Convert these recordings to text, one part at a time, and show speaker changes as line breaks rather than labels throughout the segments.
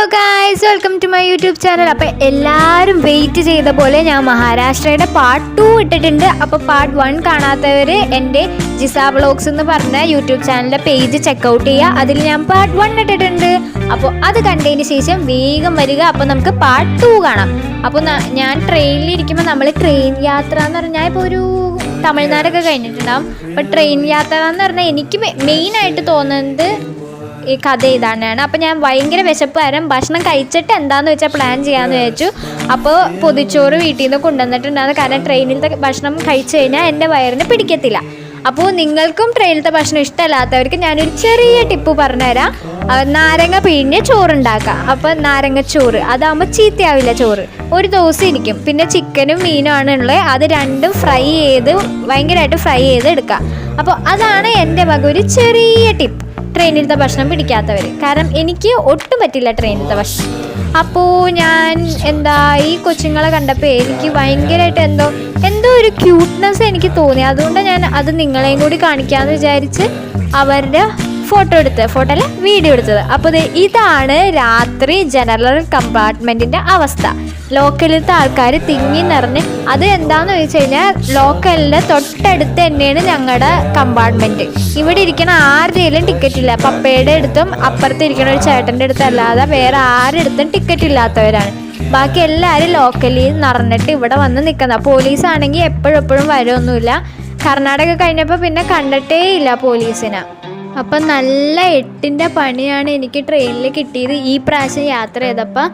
Hello guys, welcome to my YouTube channel. അപ്പോൾ എല്ലാവരും wait ചെയ്ത പോലെ ഞാൻ മഹാരാഷ്ട്രയുടെ പാർട്ട് 2 ഇട്ടിട്ടുണ്ട്. അപ്പോൾ പാർട്ട് 1 കാണാത്തവർ എൻ്റെ ജിസ വ്ളോഗ്സ് എന്ന് പറഞ്ഞ യൂട്യൂബ് ചാനലിൻ്റെ പേജ് ചെക്കൗട്ട് ചെയ്യുക. അതിൽ ഞാൻ പാർട്ട് 1 ഇട്ടിട്ടുണ്ട്. അപ്പോൾ അത് കണ്ടതിന് ശേഷം വേഗം വരിക. അപ്പോൾ നമുക്ക് പാർട്ട് 2 കാണാം. അപ്പോൾ ഞാൻ ട്രെയിനിലിരിക്കുമ്പോൾ നമ്മൾ ട്രെയിൻ യാത്ര എന്ന് പറഞ്ഞാൽ ഇപ്പോൾ ഒരു തമിഴ്നാടൊക്കെ കഴിഞ്ഞിട്ടുണ്ടാകും. അപ്പോൾ ട്രെയിൻ യാത്ര എന്ന് പറഞ്ഞാൽ എനിക്ക് മെയിനായിട്ട് തോന്നുന്നത് ഈ കഥ ഇതാണ്. അപ്പോൾ ഞാൻ ഭയങ്കര വിശപ്പ് കാരണം ഭക്ഷണം കഴിച്ചിട്ട് എന്താണെന്ന് വെച്ചാൽ പ്ലാൻ ചെയ്യാമെന്ന് വിചാരിച്ചു. അപ്പോൾ പൊതിച്ചോറ് വീട്ടിൽ നിന്ന് കൊണ്ടുവന്നിട്ടുണ്ടാകും. കാരണം ട്രെയിനിലത്തെ ഭക്ഷണം കഴിച്ചു കഴിഞ്ഞാൽ എൻ്റെ വയറിന് പിടിക്കത്തില്ല. അപ്പോൾ നിങ്ങൾക്കും ട്രെയിനിലത്തെ ഭക്ഷണം ഇഷ്ടമല്ലാത്തവർക്ക് ഞാനൊരു ചെറിയ ടിപ്പ് പറഞ്ഞുതരാം. നാരങ്ങ പിഴിഞ്ഞ് ചോറുണ്ടാക്കുക. അപ്പോൾ നാരങ്ങച്ചോറ് അതാകുമ്പോൾ ചീത്തയാവില്ല. ചോറ് ഒരു ദിവസം ഇരിക്കും. പിന്നെ ചിക്കനും മീനും ആണുള്ളത്. അത് രണ്ടും ഫ്രൈ ചെയ്ത് ഭയങ്കരമായിട്ട് ഫ്രൈ ചെയ്ത് എടുക്കുക. അപ്പോൾ അതാണ് എൻ്റെ വക ഒരു ചെറിയ ടിപ്പ് ട്രെയിനിലത്തെ ഭക്ഷണം പിടിക്കാത്തവർ. കാരണം എനിക്ക് ഒട്ടും പറ്റില്ല ട്രെയിനിലത്തെ ഭക്ഷണം. അപ്പോൾ ഞാൻ ഈ കൊച്ചുങ്ങളെ കണ്ടപ്പോൾ എനിക്ക് ഭയങ്കരമായിട്ട് എന്തോ ഒരു ക്യൂട്ട്നെസ് എനിക്ക് തോന്നി. അതുകൊണ്ട് ഞാൻ അത് നിങ്ങളെയും കൂടി കാണിക്കാമെന്ന് വിചാരിച്ച് അവരുടെ വീഡിയോ എടുത്തത്. അപ്പോൾ ഇതാണ് രാത്രി ജനറൽ കമ്പാർട്ട്മെൻറ്റിൻ്റെ അവസ്ഥ. ലോക്കലിലത്തെ ആൾക്കാർ തിങ്ങി നിറഞ്ഞ്, അത് എന്താണെന്ന് വെച്ച് കഴിഞ്ഞാൽ ലോക്കലിൻ്റെ തൊട്ടടുത്ത് തന്നെയാണ് ഞങ്ങളുടെ കമ്പാർട്ട്മെൻറ്റ്. ഇവിടെ ഇരിക്കണ ആരുടെയും ടിക്കറ്റ് ഇല്ല. പപ്പയുടെ അടുത്തും അപ്പുറത്ത് ഇരിക്കണ ഒരു ചേട്ടൻ്റെ അടുത്തും അല്ലാതെ വേറെ ആരുടെ അടുത്തും ടിക്കറ്റ് ഇല്ലാത്തവരാണ്. ബാക്കി എല്ലാവരും ലോക്കലിൽ നിറഞ്ഞിട്ട് ഇവിടെ വന്ന് നിൽക്കുന്നത്. പോലീസാണെങ്കിൽ എപ്പോഴും വരുമൊന്നുമില്ല. കർണാടക കഴിഞ്ഞപ്പോൾ പിന്നെ കണ്ടിട്ടേ ഇല്ല പോലീസിനെ. അപ്പം നല്ല 8ൻ്റെ പണിയാണ് എനിക്ക് ട്രെയിനിൽ കിട്ടിയത് ഈ പ്രാവശ്യം യാത്ര ചെയ്തപ്പോൾ.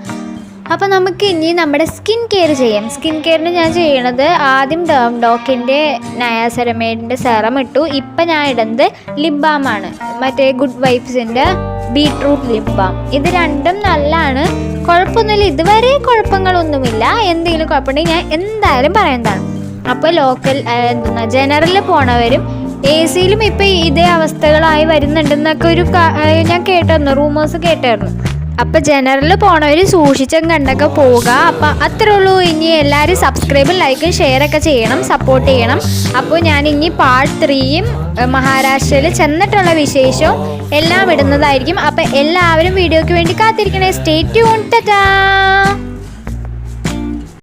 അപ്പോൾ നമുക്ക് ഇനി നമ്മുടെ സ്കിൻ കെയർ ചെയ്യാം. സ്കിൻ കെയറിന് ഞാൻ ചെയ്യണത് ആദ്യം ഡോക്കിൻ്റെ നയാസെറമൈഡിൻ്റെ സെറം ഇട്ടു. ഇപ്പം ഞാൻ ഇടുന്നത് ലിപ് ബാമാണ്, മറ്റേ ഗുഡ് വൈബ്സിൻ്റെ ബീട്രൂട്ട് ലിപ് ബാം. ഇത് രണ്ടും നല്ലതാണ്, കുഴപ്പമൊന്നുമില്ല. ഇതുവരെ കുഴപ്പങ്ങളൊന്നുമില്ല. എന്തെങ്കിലും കുഴപ്പമുണ്ടെങ്കിൽ ഞാൻ എന്തായാലും പറയുന്നതാണ്. അപ്പോൾ ജനറലിൽ പോണവരും AC-യിലും ഇപ്പം ഇതേ അവസ്ഥകളായി വരുന്നുണ്ടെന്നൊക്കെ ഞാൻ കേട്ടായിരുന്നു, റൂമേഴ്സ് കേട്ടായിരുന്നു. അപ്പോൾ ജനറലിൽ പോണവർ സൂക്ഷിച്ചും കണ്ടൊക്കെ പോവുക. അപ്പോൾ അത്രേ ഉള്ളൂ. ഇനി എല്ലാവരും സബ്സ്ക്രൈബും ലൈക്കും ഷെയറൊക്കെ ചെയ്യണം, സപ്പോർട്ട് ചെയ്യണം. അപ്പോൾ ഞാൻ ഇനി പാർട്ട് 3യും മഹാരാഷ്ട്രയിൽ ചെന്നിട്ടുള്ള വിശേഷവും എല്ലാം ഇടുന്നതായിരിക്കും. അപ്പോൾ എല്ലാവരും വീഡിയോയ്ക്ക് വേണ്ടി കാത്തിരിക്കണേ. Stay tuned. ടാറ്റാ.